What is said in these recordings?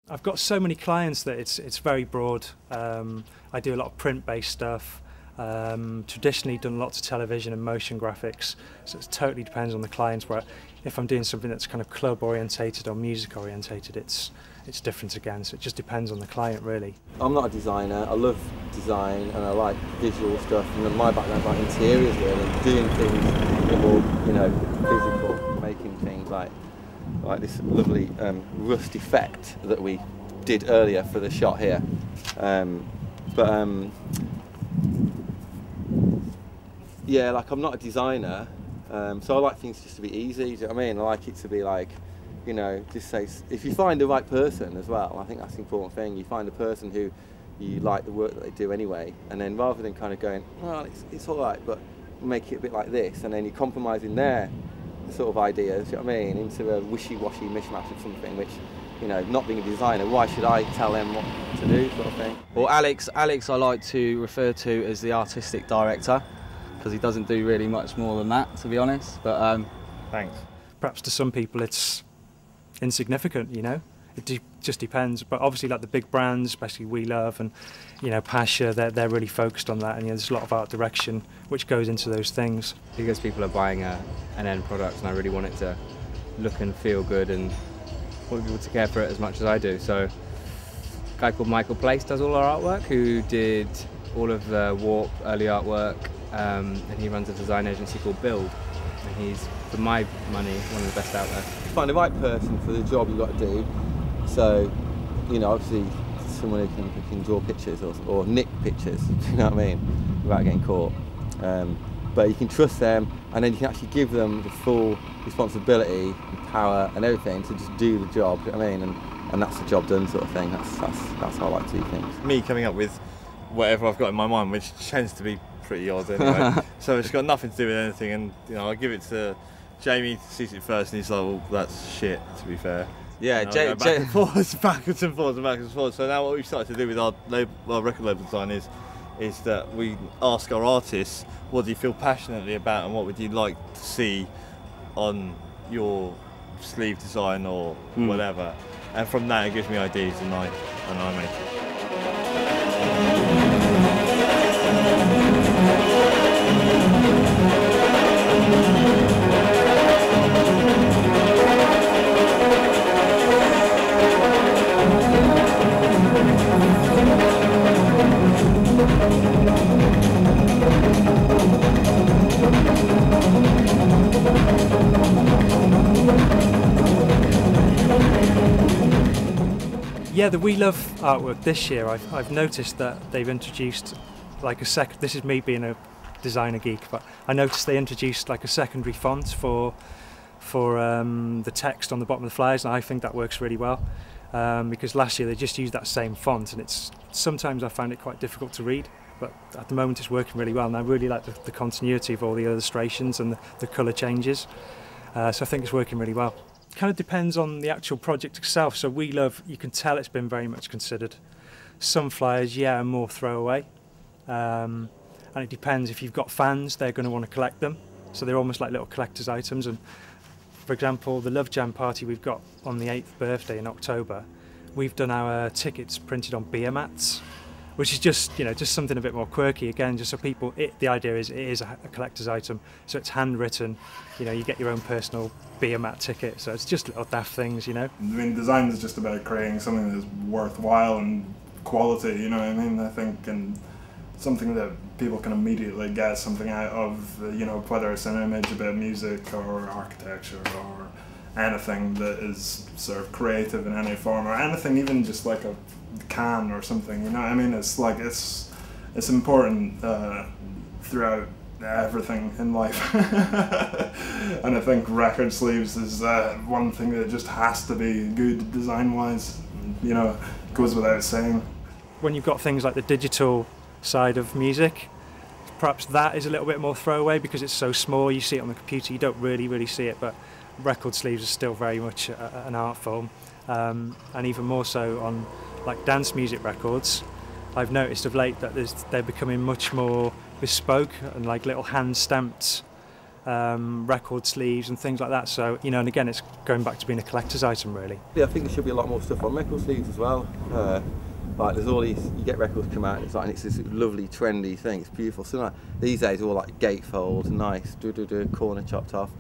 I've got so many clients that it's very broad. I do a lot of print-based stuff. Traditionally done lots of television and motion graphics, so it totally depends on the clients. Where if I'm doing something that's kind of club orientated or music orientated, it's different again. So it just depends on the client, really. I'm not a designer. I love design and I like visual stuff. And my background's like interiors, really, doing things a bit more, you know, physical, making things like this lovely rust effect that we did earlier for the shot here. Yeah, like I'm not a designer, so I like things just to be easy, do you know what I mean? I like it to be like, you know, just say, if you find the right person as well, I think that's the important thing. You find a person who you like the work that they do anyway, and then rather than kind of going, well, it's all right, but make it a bit like this, and then you compromise in their sort of ideas, do you know what I mean, into a wishy-washy mishmash of something which, you know, not being a designer, why should I tell them what to do, sort of thing? Well, Alex I like to refer to as the artistic director, because he doesn't do really much more than that, to be honest, but thanks. Perhaps to some people it's insignificant, you know, it just depends, but obviously like the big brands, especially We Love and, you know, Pasha, they're really focused on that, and you know, there's a lot of art direction which goes into those things. Because people are buying an end product, and I really want it to look and feel good and want people to care for it as much as I do. So a guy called Michael Place does all our artwork, who did all of the Warp early artwork, and he runs a design agency called Build, and he's, for my money, one of the best out there. Find the right person for the job you've got to do. So, you know, obviously someone who can draw pictures or nick pictures, you know what I mean, without getting caught. But you can trust them, and then you can actually give them the full responsibility and power and everything to just do the job, you know what I mean, and that's the job done, sort of thing. That's how I like to do things. Me coming up with whatever I've got in my mind, which tends to be pretty odd anyway. So it's got nothing to do with anything, and you know, I give it to Jamie, sees it first, and he's like, well, that's shit, to be fair. yeah, Backwards and forwards, backwards and forwards, and backwards and forwards. So now what we've started to do with our record label design is that we ask our artists, what do you feel passionately about, and what would you like to see on your sleeve design or whatever. And from that it gives me ideas, and I make it. Yeah, the We Love artwork this year, I've noticed that they've introduced like a second, this is me being a designer geek, but I noticed they introduced like a secondary font for the text on the bottom of the flyers, and I think that works really well, because last year they just used that same font, and sometimes I found it quite difficult to read, but at the moment it's working really well, and I really like the continuity of all the illustrations and the colour changes, so I think it's working really well. Kind of depends on the actual project itself. So We Love, you can tell it's been very much considered. Some flyers, yeah, are more throwaway, and it depends. If you've got fans, they're going to want to collect them, so they're almost like little collector's items. And for example, the Love Jam party we've got on the 8th birthday in October, we've done our tickets printed on beer mats, which is just, you know, just something a bit more quirky. Again, just so people, the idea is it is a collector's item, so it's handwritten. You know, you get your own personal beer mat ticket, so it's just little daft things, you know. I mean, design is just about creating something that's worthwhile and quality, you know what I mean, I think, and something that people can immediately get something out of, you know, whether it's an image about music or architecture or anything that is sort of creative in any form, or anything even just like a can or something, you know what I mean. It's like it's important throughout everything in life. And I think record sleeves is one thing that just has to be good design wise, you know, goes without saying. When you've got things like the digital side of music, perhaps that is a little bit more throwaway because it's so small, you see it on the computer, you don't really see it, but record sleeves are still very much an art form, and even more so on like dance music records. I've noticed of late that they're becoming much more bespoke and like little hand stamped record sleeves and things like that. So, you know, and again, it's going back to being a collector's item, really. Yeah, I think there should be a lot more stuff on record sleeves as well. Like there's all these, you get records come out and it's this lovely trendy thing, it's beautiful. So like, these days all like gatefold, nice, corner chopped off.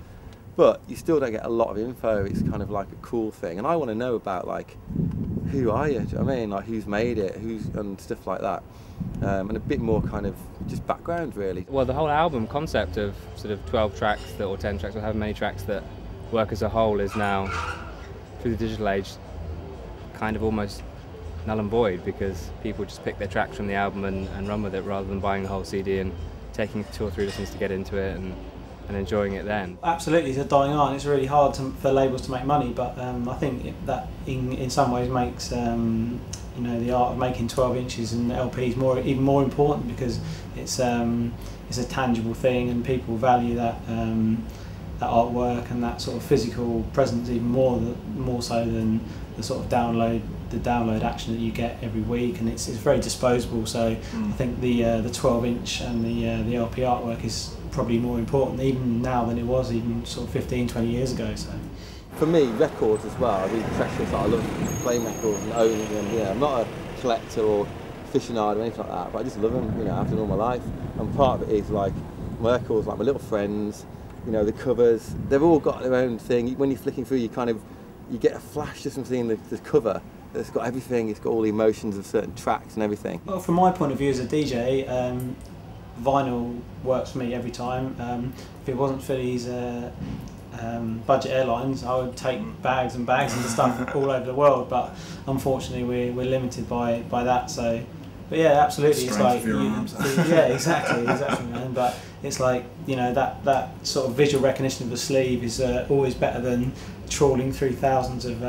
But you still don't get a lot of info, it's kind of like a cool thing. And I want to know about like, who are you? Do you know what I mean? Like who's made it, and stuff like that. And a bit more kind of just background really. Well, the whole album concept of sort of 12 tracks or 10 tracks or however many tracks that work as a whole is now, through the digital age, kind of almost null and void, because people just pick their tracks from the album and run with it rather than buying the whole CD and taking 2 or 3 listens to get into it and enjoying it then. Absolutely, it's a dying art and it's really hard for labels to make money, but I think that in some ways makes you know, the art of making 12 inches and LPs even more important, because it's a tangible thing and people value that that artwork and that sort of physical presence even more so than the sort of download action that you get every week, and it's very disposable. So I think the 12-inch and the LP artwork is probably more important even now than it was even sort of 15-20 years ago. So for me, records as well, I really precious. I love playing records and owning them. You know, I'm not a collector or aficionado or anything like that, but I just love them. You know, I've done all my life, and part of it is like my records, like my little friends. You know, the covers, they've all got their own thing. When you're flicking through, you get a flash to something in the cover that's got everything. It's got all the emotions of certain tracks and everything. Well, from my point of view as a DJ, vinyl works for me every time. If it wasn't for these budget airlines, I would take bags and bags of the stuff all over the world, but unfortunately we're limited by that. So, but yeah, absolutely, it's like yeah, exactly, man. But it's like, you know, that sort of visual recognition of the sleeve is always better than trawling through thousands of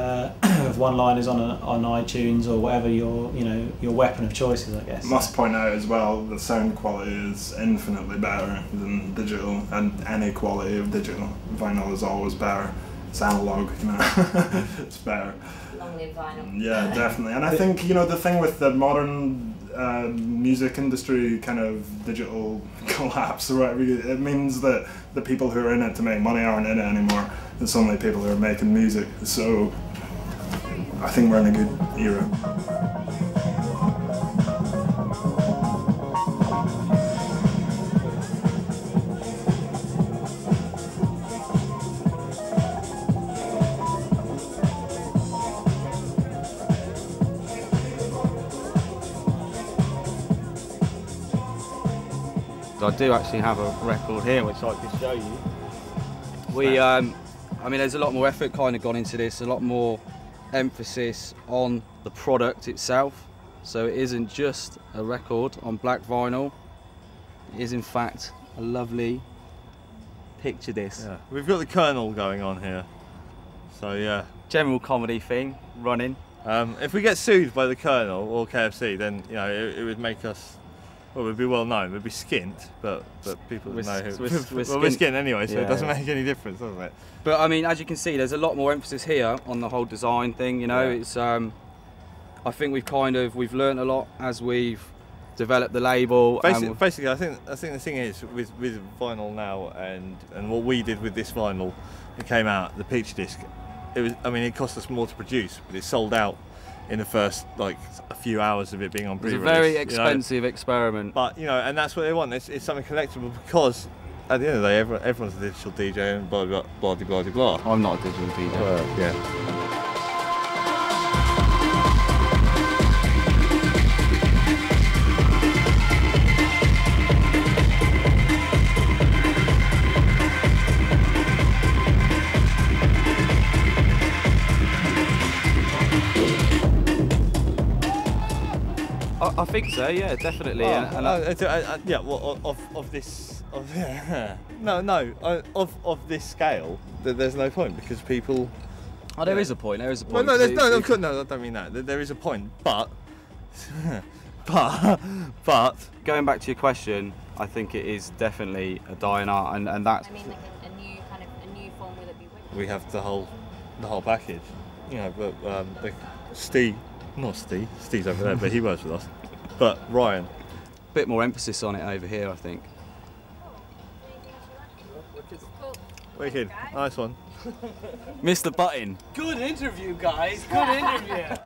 one-liners on iTunes or whatever your weapon of choice is, I guess. Must point out as well, the sound quality is infinitely better than digital, and any quality of digital. Vinyl is always better. It's analog, you know. It's better. Long live vinyl. Yeah, definitely. And I think, you know, the thing with the modern music industry kind of digital collapse or whatever, it means that the people who are in it to make money aren't in it anymore. It's only people who are making music. So I think we're in a good era. I do actually have a record here which I could show you. I mean, there's a lot more effort kind of gone into this, a lot more emphasis on the product itself. So it isn't just a record on black vinyl. It is in fact a lovely, picture this. Yeah. We've got the Colonel going on here. So yeah. General comedy thing running. If we get sued by the Colonel or KFC, then you know it would make us. Well, we'd be well known. We'd be skint, but people would know who. We're skint anyway, so yeah. It doesn't make any difference, doesn't it? But I mean, as you can see, there's a lot more emphasis here on the whole design thing. You know, yeah. It's. I think we've learned a lot as we've developed the label. Basically, I think the thing is with vinyl now and what we did with this vinyl, it came out the peach disc. It was. I mean, it cost us more to produce, but it sold out in the first like a few hours of it being on pre-release. It's a very expensive experiment. But you know, and that's what they want. It's something collectible, because at the end of the day, everyone's a digital DJ and blah blah blah blah blah blah. I'm not a digital DJ. Yeah. I think so, yeah, definitely. Yeah, well, of this this scale, there's no point, because people. Oh, there is a point. There is a point. Well, no, I don't mean that. There is a point, but going back to your question, I think it is definitely a dying art, and that's. I mean, like a new form, will it be with? We have the whole package, you know. But Steve's over there, but he works with us. But Ryan, a bit more emphasis on it over here, I think. Wicked. Nice one. Mr. Button. Good interview, guys. Good interview.